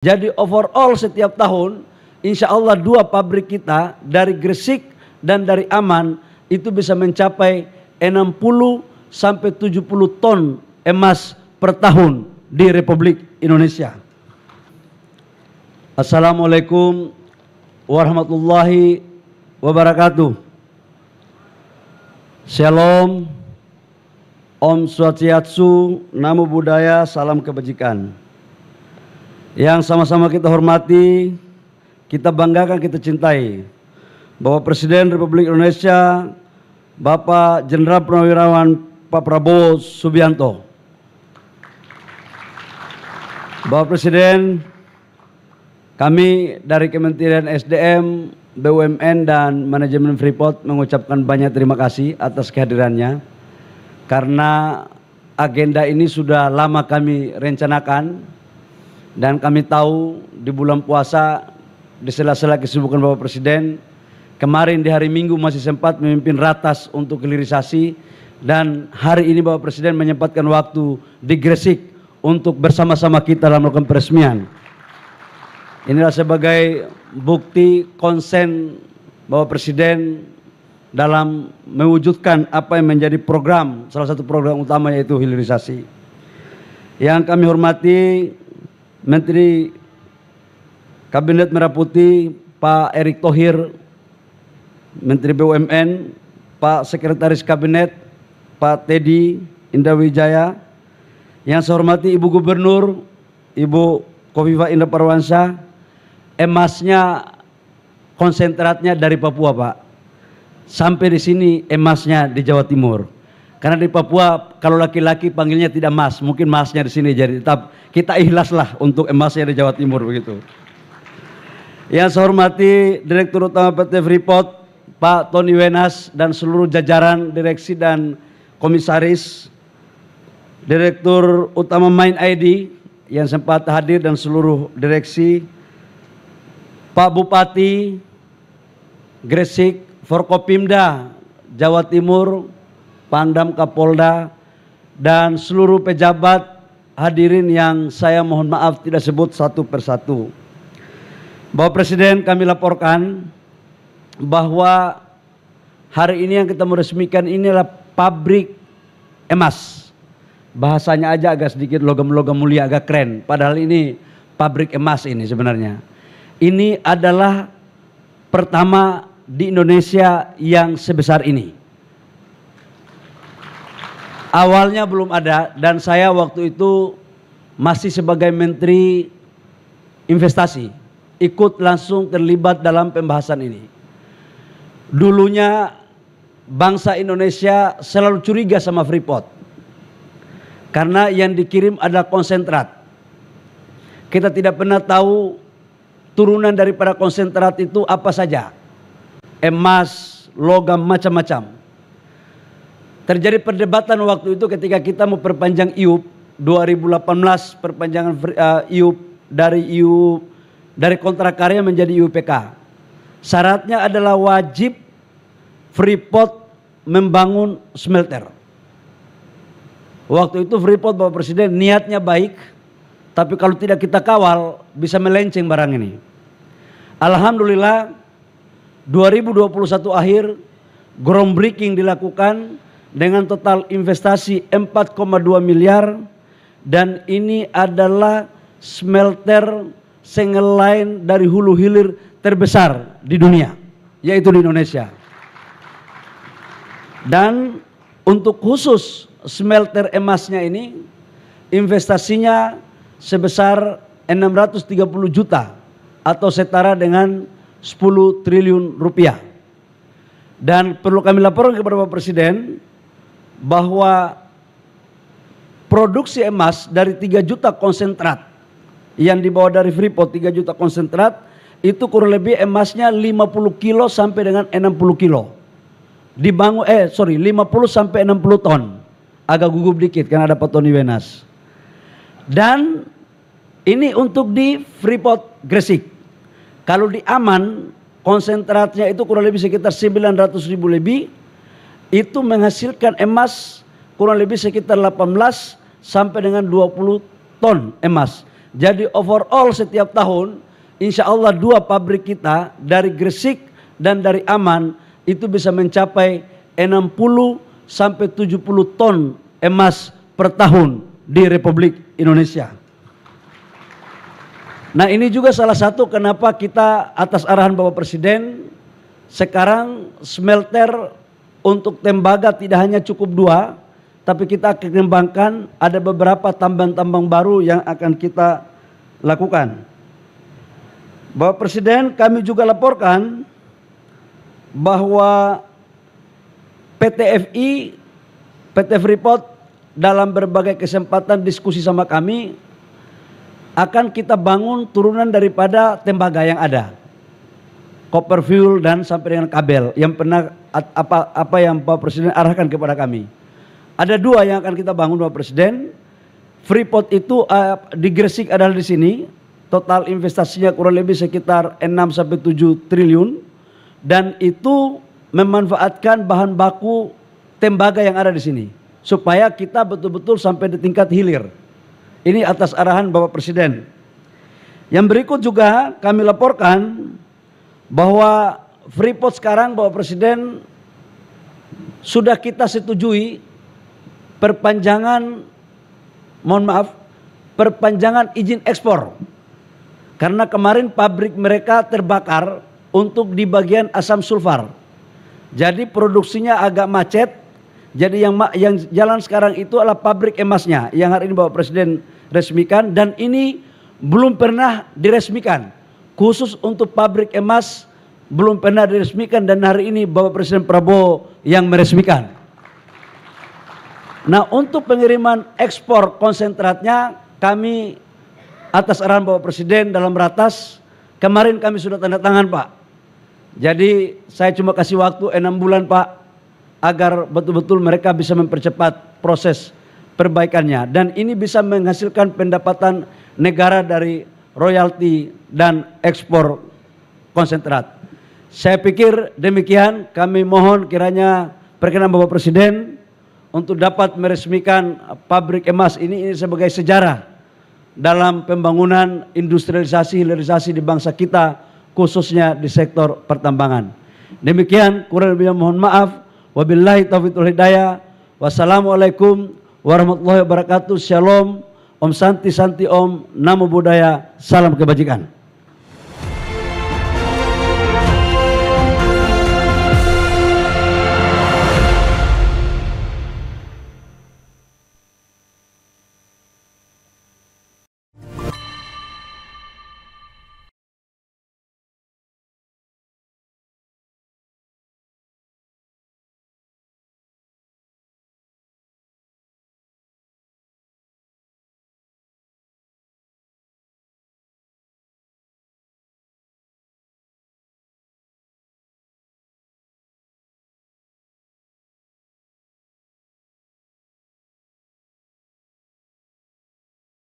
Jadi overall setiap tahun insya Allah 2 pabrik kita dari Gresik dan dari Aman itu bisa mencapai 60 sampai 70 ton emas per tahun di Republik Indonesia. Assalamualaikum warahmatullahi wabarakatuh. Shalom, Om Swastiastu, Namo Buddhaya, salam kebajikan. Yang sama-sama kita hormati, kita banggakan, kita cintai, Bapak Presiden Republik Indonesia, Bapak Jenderal Purnawirawan Pak Prabowo Subianto. Bapak Presiden, kami dari Kementerian SDM, BUMN dan Manajemen Freeport mengucapkan banyak terima kasih atas kehadirannya. Karena agenda ini sudah lama kami rencanakan. Dan kami tahu di bulan puasa, di sela-sela kesibukan Bapak Presiden, kemarin di hari Minggu masih sempat memimpin ratas untuk hilirisasi, dan hari ini Bapak Presiden menyempatkan waktu di Gresik untuk bersama-sama kita dalam melakukan peresmian. Inilah sebagai bukti konsen Bapak Presiden dalam mewujudkan apa yang menjadi program, salah satu program utama yaitu hilirisasi. Yang kami hormati Menteri Kabinet Merah Putih Pak Erick Thohir, Menteri BUMN, Pak Sekretaris Kabinet Pak Teddy Indawijaya, yang saya hormati Ibu Gubernur Ibu Khofifah Indar Parawansa. Emasnya, konsentratnya dari Papua, Pak. Sampai di sini emasnya di Jawa Timur. Karena di Papua kalau laki-laki panggilnya tidak mas, mungkin masnya di sini, jadi tetap kita ikhlaslah untuk emasnya di Jawa Timur begitu. Yang saya hormati Direktur Utama PT Freeport Pak Tony Wenas dan seluruh jajaran direksi dan komisaris, Direktur Utama Mind ID yang sempat hadir dan seluruh direksi, Pak Bupati Gresik, Forkopimda Jawa Timur, Pangdam Kapolda, dan seluruh pejabat hadirin yang saya mohon maaf tidak sebut satu persatu. Bapak Presiden, kami laporkan bahwa hari ini yang kita meresmikan inilah pabrik emas. Bahasanya aja agak sedikit logam-logam mulia, agak keren. Padahal ini pabrik emas ini sebenarnya. Ini adalah pertama di Indonesia yang sebesar ini. Awalnya belum ada, dan saya waktu itu masih sebagai Menteri Investasi, ikut langsung terlibat dalam pembahasan ini. Dulunya bangsa Indonesia selalu curiga sama Freeport, karena yang dikirim adalah konsentrat. Kita tidak pernah tahu turunan daripada konsentrat itu apa saja. Emas, logam, macam-macam. Terjadi perdebatan waktu itu ketika kita mau perpanjang IUP 2018, perpanjangan IUP dari kontrak karya menjadi IUPK. Syaratnya adalah wajib Freeport membangun smelter. Waktu itu Freeport, Bapak Presiden, niatnya baik, tapi kalau tidak kita kawal bisa melenceng barang ini. Alhamdulillah 2021 akhir groundbreaking dilakukan dengan total investasi 4,2 miliar, dan ini adalah smelter single line dari hulu hilir terbesar di dunia, yaitu di Indonesia. Dan untuk khusus smelter emasnya ini investasinya sebesar 630 juta atau setara dengan 10 triliun rupiah. Dan perlu kami laporkan kepada Bapak Presiden bahwa produksi emas dari 3 juta konsentrat yang dibawa dari Freeport, 3 juta konsentrat itu kurang lebih emasnya 50 kilo sampai dengan 60 kilo. 50 sampai 60 ton. Agak gugup dikit karena ada Pak Tony Wenas. Dan ini untuk di Freeport Gresik. Kalau di Aman konsentratnya itu kurang lebih sekitar 900.000 lebih. Itu menghasilkan emas kurang lebih sekitar 18 sampai dengan 20 ton emas. Jadi overall setiap tahun, insya Allah 2 pabrik kita dari Gresik dan dari Aman itu bisa mencapai 60 sampai 70 ton emas per tahun di Republik Indonesia. Nah, ini juga salah satu kenapa kita atas arahan Bapak Presiden sekarang smelter untuk tembaga tidak hanya cukup 2, tapi kita akan kembangkan ada beberapa tambang-tambang baru yang akan kita lakukan. Bapak Presiden, kami juga laporkan bahwa PT FI, PT Freeport dalam berbagai kesempatan diskusi sama kami akan kita bangun turunan daripada tembaga yang ada, copper fuel dan sampai dengan kabel yang pernah apa yang Bapak Presiden arahkan kepada kami. Ada 2 yang akan kita bangun Bapak Presiden. Freeport itu di Gresik adalah di sini, total investasinya kurang lebih sekitar 6 sampai 7 triliun dan itu memanfaatkan bahan baku tembaga yang ada di sini supaya kita betul-betul sampai di tingkat hilir. Ini atas arahan Bapak Presiden. Yang berikut juga kami laporkan bahwa Freeport sekarang Bapak Presiden sudah kita setujui perpanjangan izin ekspor. Karena kemarin pabrik mereka terbakar untuk di bagian asam sulfar. Jadi produksinya agak macet. Jadi yang jalan sekarang itu adalah pabrik emasnya yang hari ini Bapak Presiden resmikan dan ini belum pernah diresmikan. Khusus untuk pabrik emas belum pernah diresmikan dan hari ini Bapak Presiden Prabowo yang meresmikan. Nah, untuk pengiriman ekspor konsentratnya kami atas arahan Bapak Presiden dalam ratas kemarin kami sudah tanda tangan, Pak. Jadi saya cuma kasih waktu 6 bulan, Pak, agar betul-betul mereka bisa mempercepat proses perbaikannya dan ini bisa menghasilkan pendapatan negara dari royalti dan ekspor konsentrat. Saya pikir demikian, kami mohon kiranya perkenan Bapak Presiden untuk dapat meresmikan pabrik emas ini sebagai sejarah dalam pembangunan industrialisasi hilirisasi di bangsa kita khususnya di sektor pertambangan. Demikian, kurang lebihnya mohon maaf. Wabillahi taufiq wal hidayah. Wassalamualaikum warahmatullahi wabarakatuh. Shalom. Om Santi Santi Om. Namo Buddhaya. Salam kebajikan.